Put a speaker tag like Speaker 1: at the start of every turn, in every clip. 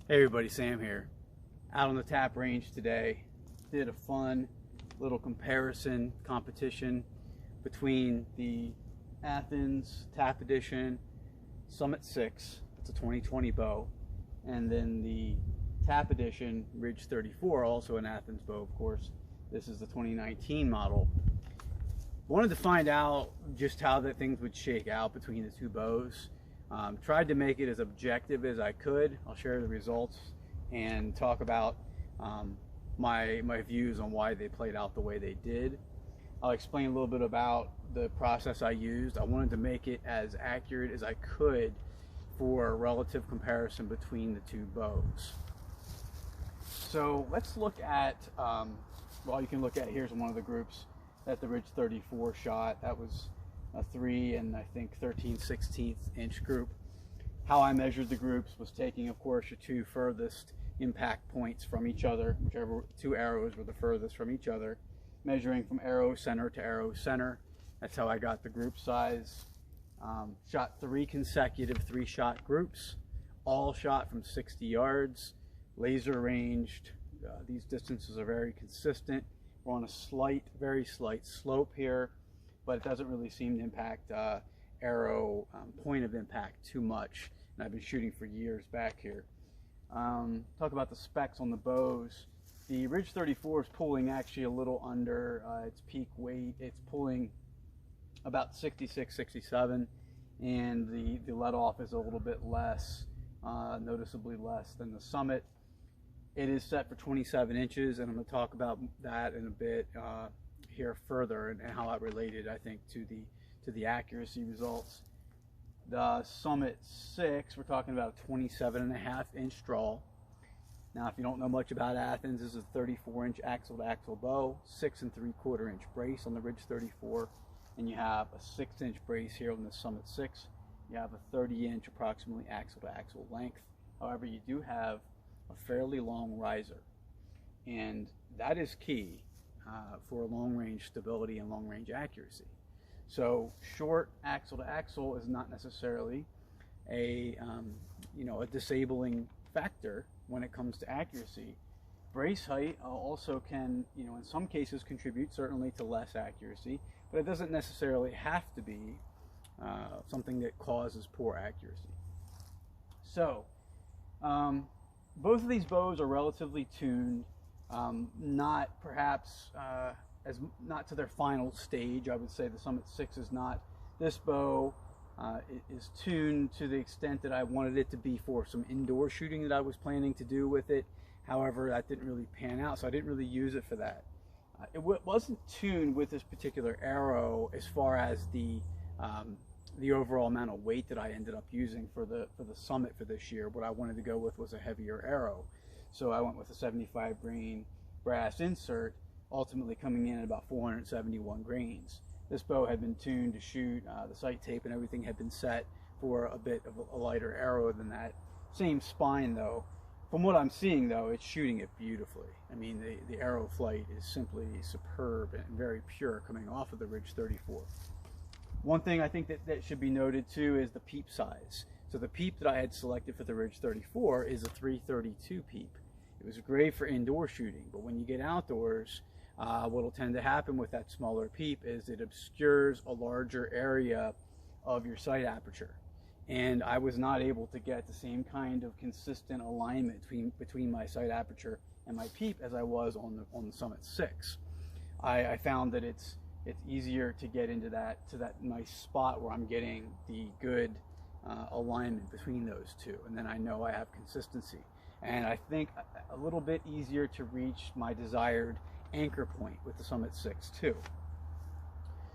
Speaker 1: Hey everybody, Sam here. Out on the tap range today. Did a fun little comparison competition between the Athens Tap Edition Summit 6, it's a 2020 bow, and then the Tap Edition Ridge 34, also an Athens bow, of course. This is the 2019 model. Wanted to find out just how that things would shake out between the two bows. Tried to make it as objective as I could. I'll share the results and talk about my views on why they played out the way they did. I'll explain a little bit about the process I used. I wanted to make it as accurate as I could for a relative comparison between the two bows. So let's look at, well, you can look at, here's one of the groups that the Ridge 34 shot. That was a 3 and I think 13/16 inch group. How I measured the groups was taking, of course, your two furthest impact points from each other, whichever two arrows were the furthest from each other, measuring from arrow center to arrow center. That's how I got the group size. Shot 3 consecutive 3-shot groups, all shot from 60 yards, laser ranged. These distances are very consistent. We're on a very slight slope here, but it doesn't really seem to impact arrow point of impact too much. And I've been shooting for years back here. Talk about the specs on the bows. The Ridge 34 is pulling actually a little under its peak weight. It's pulling about 66, 67, and the let off is a little bit less, noticeably less than the Summit. It is set for 27 inches, and I'm going to talk about that in a bit here further, and how it related, I think, to the accuracy results. The Summit 6, we're talking about a 27.5-inch draw. Now, if you don't know much about Athens, this is a 34-inch axle-to-axle bow, 6 3/4-inch brace on the Ridge 34, and you have a 6-inch brace here on the Summit 6. You have a 30-inch approximately axle-to-axle length. However, you do have a fairly long riser, and that is key for long-range stability and long-range accuracy. So short axle-to-axle is not necessarily a disabling factor when it comes to accuracy. Brace height also can, in some cases contribute certainly to less accuracy, but it doesn't necessarily have to be something that causes poor accuracy. So both of these bows are relatively tuned, not perhaps not to their final stage. I would say the Summit 6 is not. This bow is tuned to the extent that I wanted it to be for some indoor shooting that I was planning to do with it. However, that didn't really pan out, so I didn't really use it for that. It wasn't tuned with this particular arrow as far as the overall amount of weight that I ended up using for the Summit for this year. What I wanted to go with was a heavier arrow, so I went with a 75 grain brass insert, ultimately coming in at about 471 grains. This bow had been tuned to shoot, the sight tape and everything had been set for a bit of a lighter arrow than that. Same spine though. From what I'm seeing though, it's shooting it beautifully. I mean, the arrow flight is simply superb and very pure coming off of the Ridge 34. One thing I think that should be noted too is the peep size. So the peep that I had selected for the Ridge 34 is a 332 peep. It was great for indoor shooting, but when you get outdoors, what will tend to happen with that smaller peep is it obscures a larger area of your sight aperture. And I was not able to get the same kind of consistent alignment between my sight aperture and my peep as I was on the Summit 6. I found that it's easier to get into that nice spot where I'm getting the good alignment between those two, and then I know I have consistency, and I think a little bit easier to reach my desired anchor point with the Summit 6 too.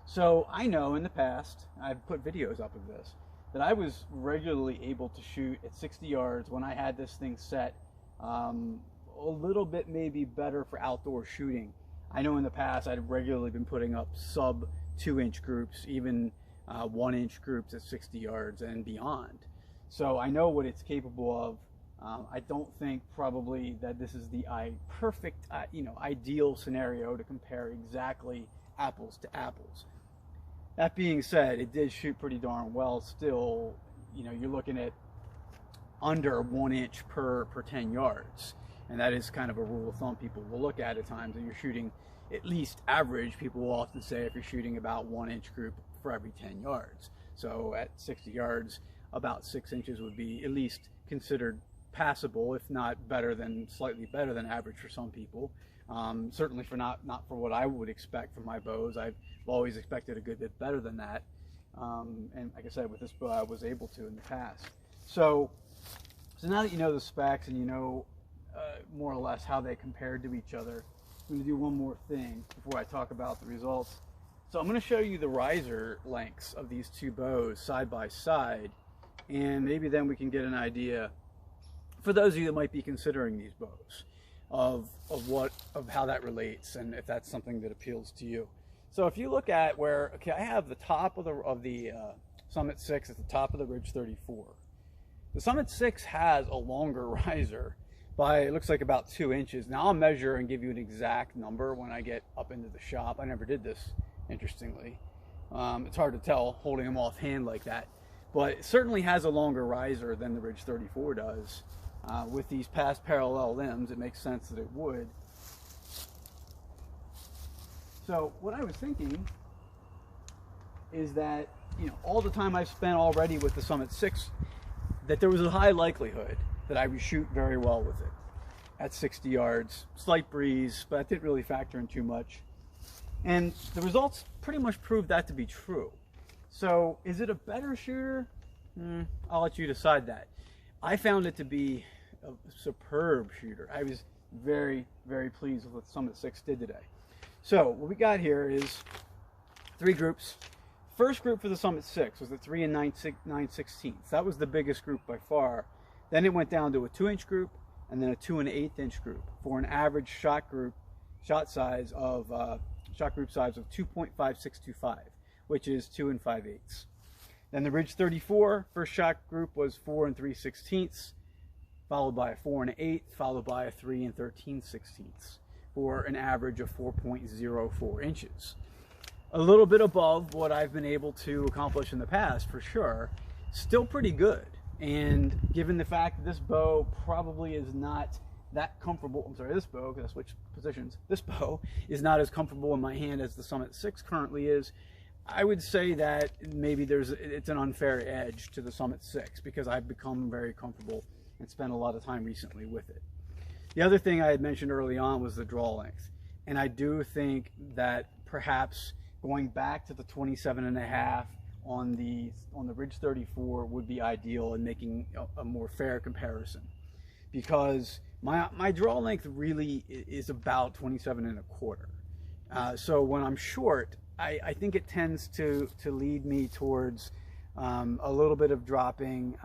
Speaker 1: So I know in the past, I've put videos up of this, that I was regularly able to shoot at 60 yards when I had this thing set a little bit maybe better for outdoor shooting. I know in the past I'd regularly been putting up sub 2-inch groups, even 1-inch groups at 60 yards and beyond. So I know what it's capable of. I don't think probably that this is the perfect, ideal scenario to compare exactly apples to apples. That being said, it did shoot pretty darn well still. You're looking at under 1 inch per 10 yards. And that is kind of a rule of thumb people will look at times. And you're shooting, at least average, people will often say if you're shooting about 1 inch group for every 10 yards. So at 60 yards, about 6 inches would be at least considered passable, if not better than, slightly better than average for some people. Certainly for not for what I would expect from my bows. I've always expected a good bit better than that. And like I said, with this bow, I was able to in the past. So now that you know the specs and you know more or less how they compared to each other, I'm going to do one more thing before I talk about the results. So I'm going to show you the riser lengths of these two bows side by side, and maybe then we can get an idea, for those of you that might be considering these bows, of how that relates and if that's something that appeals to you. So if you look at where, okay, I have the top of the Summit 6 at the top of the Ridge 34. The Summit 6 has a longer riser by, it looks like, about 2 inches. Now I'll measure and give you an exact number when I get up into the shop. I never did this, interestingly. It's hard to tell holding them offhand like that, but it certainly has a longer riser than the Ridge 34 does. With these past parallel limbs, it makes sense that it would. So what I was thinking is that, you know, all the time I've spent already with the Summit 6, that there was a high likelihood that I would shoot very well with it at 60 yards. Slight breeze, but that didn't really factor in too much. And the results pretty much proved that to be true. So is it a better shooter? I'll let you decide that. I found it to be a superb shooter. I was very, very pleased with what Summit 6 did today. So what we got here is 3 groups. First group for the Summit 6 was the 3 and 9/16. That was the biggest group by far. Then it went down to a 2 inch group and then a 2 and 1/8 inch group for an average shot group size of 2.5625, which is 2 and 5/8. Then the Ridge 34 first shot group was 4 and 3/16, followed by a 4 and 1/8, followed by a 3 and 13/16, for an average of 4.04 inches. A little bit above what I've been able to accomplish in the past, for sure. Still pretty good. And given the fact that this bow probably is not that comfortable, I'm sorry, this bow, because I switched positions, this bow is not as comfortable in my hand as the Summit 6 currently is, I would say that maybe it's an unfair edge to the Summit 6 because I've become very comfortable and spent a lot of time recently with it. The other thing I had mentioned early on was the draw length. And I do think that perhaps going back to the 27.5 on the Ridge 34 would be ideal in making a more fair comparison, because my draw length really is about 27.25. So when I'm short, I think it tends to lead me towards a little bit of dropping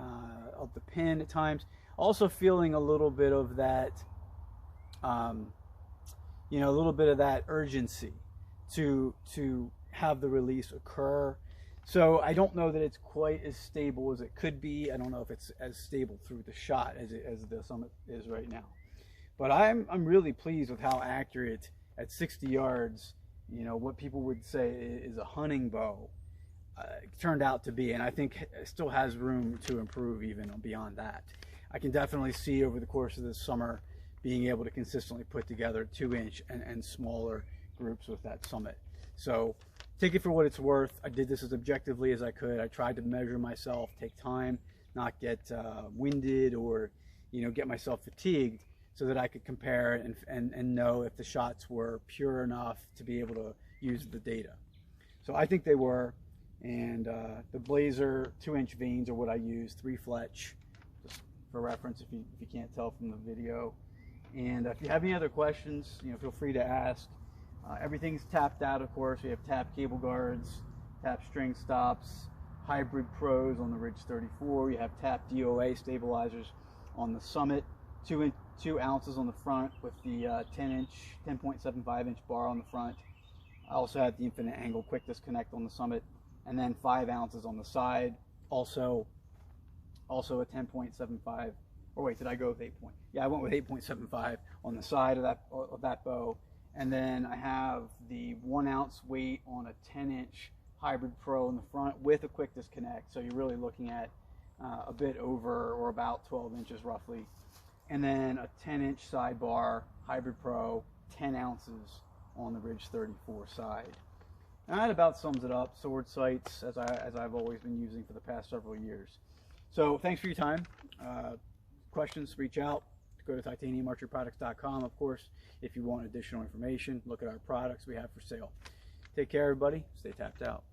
Speaker 1: of the pin at times. Also feeling a little bit of that, you know, a little bit of that urgency to have the release occur. So I don't know that it's quite as stable as it could be. I don't know if it's as stable through the shot as the Summit is right now. But I'm really pleased with how accurate at 60 yards, you know, what people would say is a hunting bow turned out to be. And I think it still has room to improve even beyond that. I can definitely see over the course of this summer being able to consistently put together 2 inch and smaller groups with that Summit. So take it for what it's worth. I did this as objectively as I could. I tried to measure myself, take time, not get winded or, you know, get myself fatigued, so that I could compare and know if the shots were pure enough to be able to use the data. So I think they were. And the Blazer 2 inch vanes are what I use, 3 Fletch, just for reference if you can't tell from the video. And if you have any other questions, you know, feel free to ask. Everything's tapped out, of course. We have tapped cable guards, tapped string stops, hybrid pros on the Ridge 34. You have tapped DOA stabilizers on the Summit, 2 ounces on the front with the 10.75 inch bar on the front. I also have the infinite angle quick disconnect on the Summit, and then 5 ounces on the side. Also a 10.75. Or wait, did I go with 8 point? Yeah, I went with 8.75 on the side of that bow. And then I have the 1 ounce weight on a 10 inch hybrid pro in the front with a quick disconnect. So you're really looking at a bit over or about 12 inches roughly. And then a 10-inch sidebar, Hybrid Pro, 10 ounces on the Ridge 34 side. And that about sums it up. Sword sights, as I've always been using for the past several years. So thanks for your time. Questions, reach out. Go to titaniumarcheryproducts.com, of course, if you want additional information. Look at our products we have for sale. Take care, everybody. Stay tapped out.